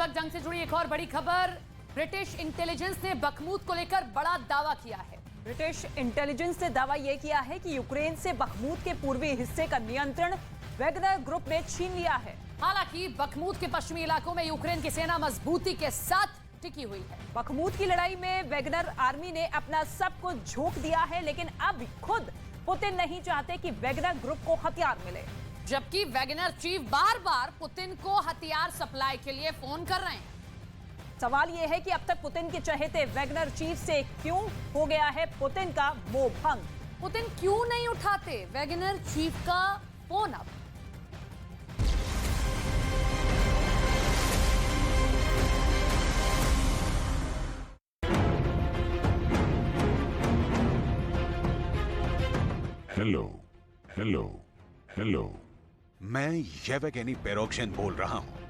वक्त जंग से जुड़ी एक और बड़ी खबर। ब्रिटिश इंटेलिजेंस ने बखमूत को लेकर बड़ा दावा किया है। ब्रिटिश इंटेलिजेंस ने दावा यह किया है कि यूक्रेन से बखमूत के पूर्वी हिस्से का नियंत्रण वैगनर ग्रुप ने छीन लिया है। हालांकि बखमूत के पश्चिमी इलाकों में यूक्रेन की सेना मजबूती के साथ टिकी हुई है। बखमूत की लड़ाई में वैगनर आर्मी ने अपना सब कुछ झोंक दिया है, लेकिन अब खुद पुतिन नहीं चाहते कि वैगनर ग्रुप को हथियार मिले, जबकि वैगनर चीफ बार बार पुतिन को हथियार सप्लाई के लिए फोन कर रहे हैं। सवाल यह है कि अब तक पुतिन के चहेते वैगनर चीफ से क्यों हो गया है पुतिन का मोह भंग। पुतिन क्यों नहीं उठाते वैगनर चीफ का फोन अब? हेलो हेलो हेलो, मैं येवगेनी पेरोक्शिन बोल रहा हूं।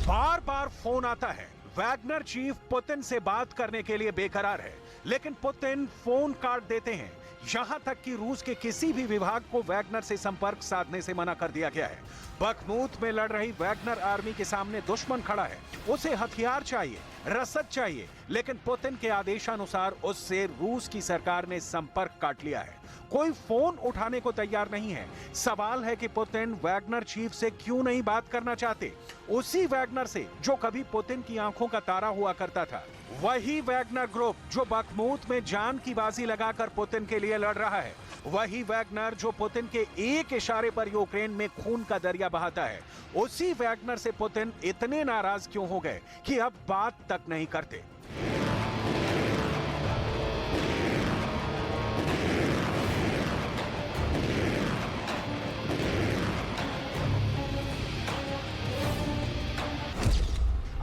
बार बार फोन आता है। वैगनर चीफ पुतिन से बात करने के लिए बेकरार है, लेकिन पुतिन फोन काट देते हैं। यहां तक कि रूस के किसी भी विभाग को वैगनर से संपर्क साधने से मना कर दिया गया है। बखमूत में लड़ रही वैगनर आर्मी के सामने दुश्मन खड़ा है। उसे हथियार चाहिए, रसद चाहिए, लेकिन पुतिन के आदेशानुसार उससे रूस की सरकार ने संपर्क काट लिया है। कोई फोन उठाने को तैयार नहीं है। सवाल है कि पुतिन वैगनर चीफ से क्यों नहीं बात करना चाहते? उसी वैगनर से जो कभी पुतिन की आंखों का तारा हुआ करता था। वही वैगनर ग्रुप जो बखमूत में जान की बाजी लगाकर पुतिन के लिए लड़ रहा है। वही वैगनर जो पुतिन के एक इशारे पर यूक्रेन में खून का दरिया बहाता है। उसी वैगनर से पुतिन इतने नाराज क्यों हो गए कि अब बात तक नहीं करते?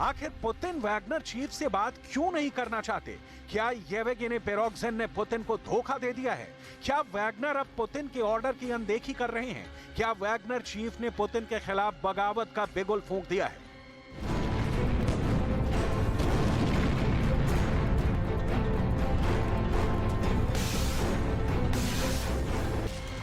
आखिर पुतिन वैगनर चीफ से बात क्यों नहीं करना चाहते? क्या येवगेनी पेरोक्शिन ने पुतिन को धोखा दे दिया है? क्या वैगनर अब पुतिन के ऑर्डर की अनदेखी कर रहे हैं? क्या वैगनर चीफ ने पुतिन के खिलाफ बगावत का बिगुल फूंक दिया है?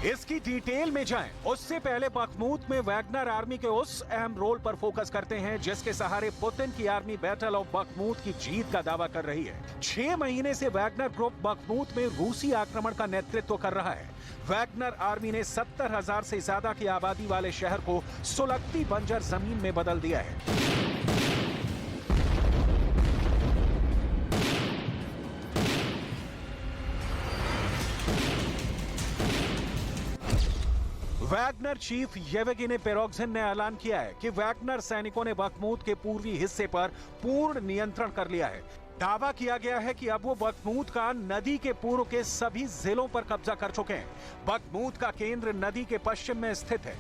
इसकी डिटेल में जाएं, उससे पहले बखमूत में वैगनर आर्मी के उस अहम रोल पर फोकस करते हैं जिसके सहारे पुतिन की आर्मी बैटल ऑफ बखमूत की जीत का दावा कर रही है। 6 महीने से वैगनर ग्रुप बखमूत में रूसी आक्रमण का नेतृत्व कर रहा है। वैगनर आर्मी ने 70,000 से ज्यादा की आबादी वाले शहर को सुलगती बंजर जमीन में बदल दिया है। वैगनर चीफ येवगेनी पेरोक्शिन ने ऐलान किया है कि वैगनर सैनिकों ने बखमूत के पूर्वी हिस्से पर पूर्ण नियंत्रण कर लिया है। दावा किया गया है कि अब वो बखमूत का नदी के पूर्व के सभी जिलों पर कब्जा कर चुके हैं। बखमूत का केंद्र नदी के पश्चिम में स्थित है।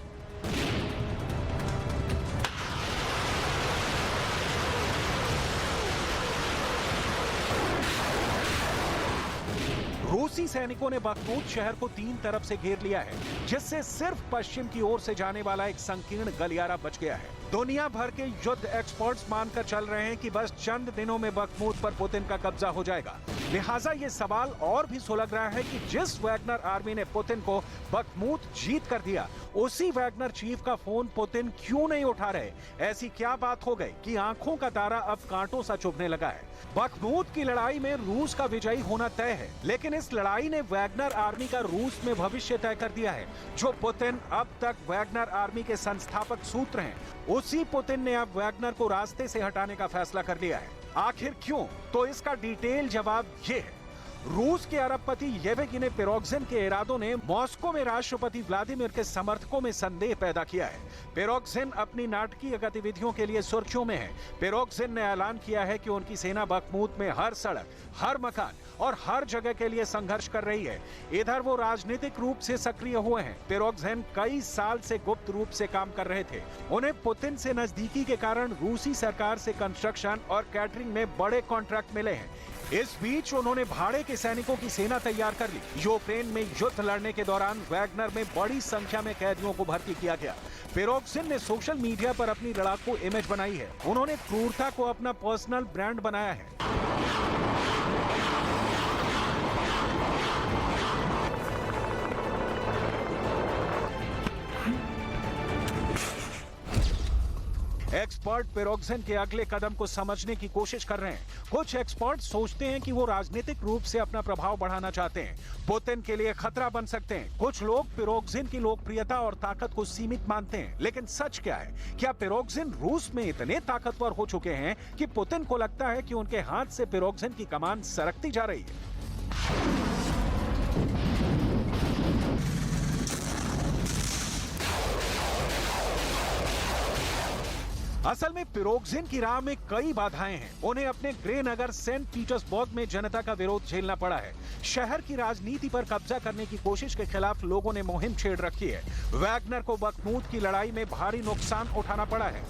रूसी सैनिकों ने बखमूत शहर को 3 तरफ से घेर लिया है, जिससे सिर्फ पश्चिम की ओर से जाने वाला एक संकीर्ण गलियारा बच गया है। दुनिया भर के युद्ध एक्सपर्ट्स मानकर चल रहे हैं कि बस चंद दिनों में बखमूत पर पुतिन का कब्जा हो जाएगा। लिहाजा ये सवाल और भी सुलग रहा है कि जिस वैगनर आर्मी ने पुतिन को बखमूत जीत कर दिया, उसी वैगनर चीफ का फोन पुतिन क्यों नहीं उठा रहे? ऐसी क्या बात हो गई कि आंखों का तारा अब कांटों सा चुभने लगा है? बखमूत की लड़ाई में रूस का विजयी होना तय है, लेकिन इस लड़ाई ने वैगनर आर्मी का रूस में भविष्य तय कर दिया है। जो पुतिन अब तक वैगनर आर्मी के संस्थापक सूत्र हैं, उसी पुतिन ने अब वैगनर को रास्ते से हटाने का फैसला कर लिया है। आखिर क्यों? तो इसका डिटेल जवाब ये है। रूस के अरबपति येवगेनी पेरोक्शिन के इरादों ने मॉस्को में राष्ट्रपति व्लादिमीर के समर्थकों में संदेह पैदा किया है। पेरोक्शिन अपनी नाटकीय गतिविधियों के लिए सुर्खियों में है। पेरोक्शिन ने ऐलान किया है कि उनकी सेना बखमूत में हर सड़क, हर मकान और हर जगह के लिए संघर्ष कर रही है। इधर वो राजनीतिक रूप से सक्रिय हुए हैं। पेरोक्शिन कई साल से गुप्त रूप से काम कर रहे थे। उन्हें पुतिन से नजदीकी के कारण रूसी सरकार से कंस्ट्रक्शन और कैटरिंग में बड़े कॉन्ट्रैक्ट मिले हैं। इस बीच उन्होंने भाड़े के सैनिकों की सेना तैयार कर ली। यूक्रेन में युद्ध लड़ने के दौरान वैगनर में बड़ी संख्या में कैदियों को भर्ती किया गया। पिरोग्जिन ने सोशल मीडिया पर अपनी लड़ाकू इमेज बनाई है। उन्होंने क्रूरता को अपना पर्सनल ब्रांड बनाया है। एक्सपर्ट पिरोग्जिन के अगले कदम को समझने की कोशिश कर रहे हैं। कुछ एक्सपर्ट सोचते हैं कि वो राजनीतिक रूप से अपना प्रभाव बढ़ाना चाहते हैं, पुतिन के लिए खतरा बन सकते हैं। कुछ लोग पिरोग्जिन की लोकप्रियता और ताकत को सीमित मानते हैं। लेकिन सच क्या है? क्या पिरोग्जिन रूस में इतने ताकतवर हो चुके हैं कि पुतिन को लगता है कि उनके हाथ से पिरोग्जिन की कमान सरकती जा रही है? असल में पिरोग्जिन की राह में कई बाधाएं हैं। उन्हें अपने ग्रे नगर सेंट पीटर्सबर्ग में जनता का विरोध झेलना पड़ा है। शहर की राजनीति पर कब्जा करने की कोशिश के खिलाफ लोगों ने मुहिम छेड़ रखी है। वैगनर को बखमूत की लड़ाई में भारी नुकसान उठाना पड़ा है।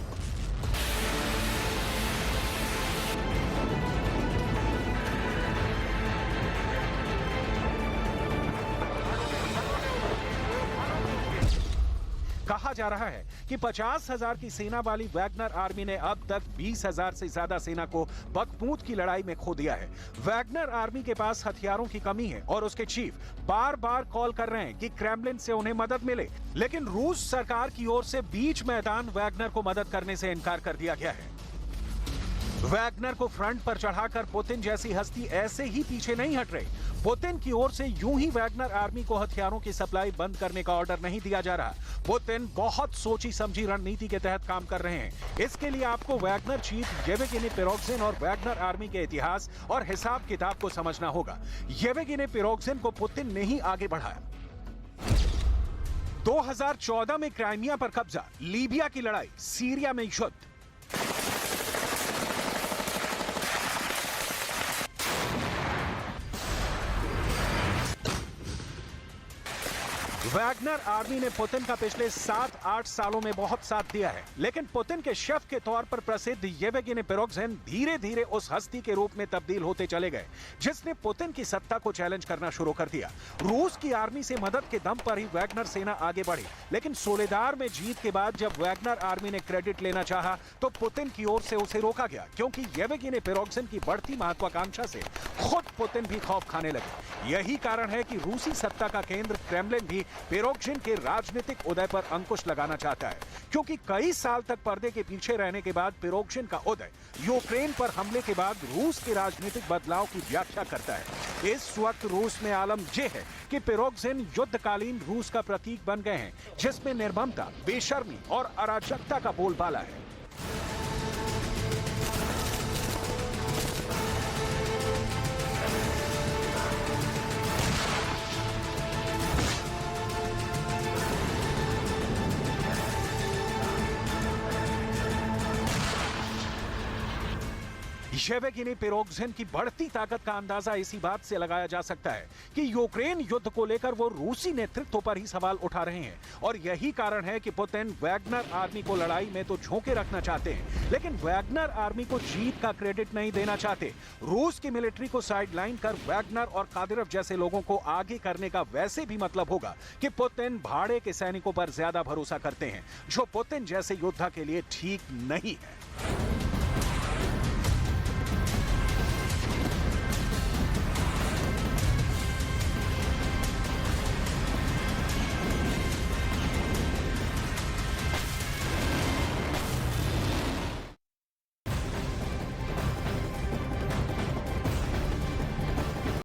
कहा जा रहा है कि 50,000 की सेना वाली वैगनर आर्मी ने अब तक 20,000 से ज्यादा सेना को बखमूत की लड़ाई में खो दिया है। वैगनर आर्मी के पास हथियारों की कमी है और उसके चीफ बार बार कॉल कर रहे हैं कि क्रेमलिन से उन्हें मदद मिले। लेकिन रूस सरकार की ओर से बीच मैदान वैगनर को मदद करने से इनकार कर दिया गया है। वैगनर को फ्रंट पर चढ़ाकर पुतिन जैसी हस्ती ऐसे ही पीछे नहीं हट रही। पुतिन की ओर से यूं ही वैगनर आर्मी को हथियारों की सप्लाई बंद करने का ऑर्डर नहीं दिया जा रहा। पुतिन बहुत सोची समझी रणनीति के तहत काम कर रहे हैं। इसके लिए आपको वैगनर चीफ येवगेनी पिरोग्जिन और वैगनर आर्मी के इतिहास और हिसाब किताब को समझना होगा। येवगेनी पिरोग्जिन को पुतिन ने ही आगे बढ़ाया। 2014 में क्राइमिया पर कब्जा, लीबिया की लड़ाई, सीरिया में युद्ध। वैगनर आर्मी ने पुतिन का पिछले 7-8 सालों में बहुत साथ दिया है। लेकिन पुतिन के शेफ के तौर पर प्रसिद्ध येवगेनी पिरोग्जिन धीरे धीरे उस हस्ती के रूप में तब्दील होते चले गए जिसने पुतिन की सत्ता को चैलेंज करना शुरू कर दिया। रूस की आर्मी से मदद के दम पर ही वैगनर सेना आगे बढ़ी। लेकिन सोलेदार में जीत के बाद जब वैगनर आर्मी ने क्रेडिट लेना चाहा तो पुतिन की ओर से उसे रोका गया, क्योंकि येवगेनी पिरोग्जिन की बढ़ती महत्वाकांक्षा से खुद पुतिन भी खौफ खाने लगे। यही कारण है कि रूसी सत्ता का केंद्र क्रेमलिन भी पिरोग्जिन के राजनीतिक उदय पर अंकुश लगाना चाहता है, क्योंकि कई साल तक पर्दे के पीछे रहने के बाद पिरोग्जिन का उदय यूक्रेन पर हमले के बाद रूस के राजनीतिक बदलाव की व्याख्या करता है। इस वक्त रूस में आलम यह है कि पिरोग्जिन युद्धकालीन रूस का प्रतीक बन गए हैं, जिसमें निर्ममता, बेशर्मी और अराजकता का बोलबाला है। येवगेनी पिरोग्जिन की बढ़ती ताकत का अंदाजा इसी बात से लगाया जा सकता है कि यूक्रेन युद्ध को लेकर वो रूसी नेतृत्व पर ही सवाल उठा रहे हैं। और यही कारण है कि पुतिन वैगनर आर्मी को लड़ाई में तो झोंके रखना चाहते हैं, लेकिन वैगनर आर्मी को जीत का क्रेडिट नहीं देना चाहते। रूस की मिलिट्री को साइडलाइन कर वैगनर और कादिरोव जैसे लोगों को आगे करने का वैसे भी मतलब होगा कि पुतिन भाड़े के सैनिकों पर ज्यादा भरोसा करते हैं, जो पुतिन जैसे योद्धा के लिए ठीक नहीं है।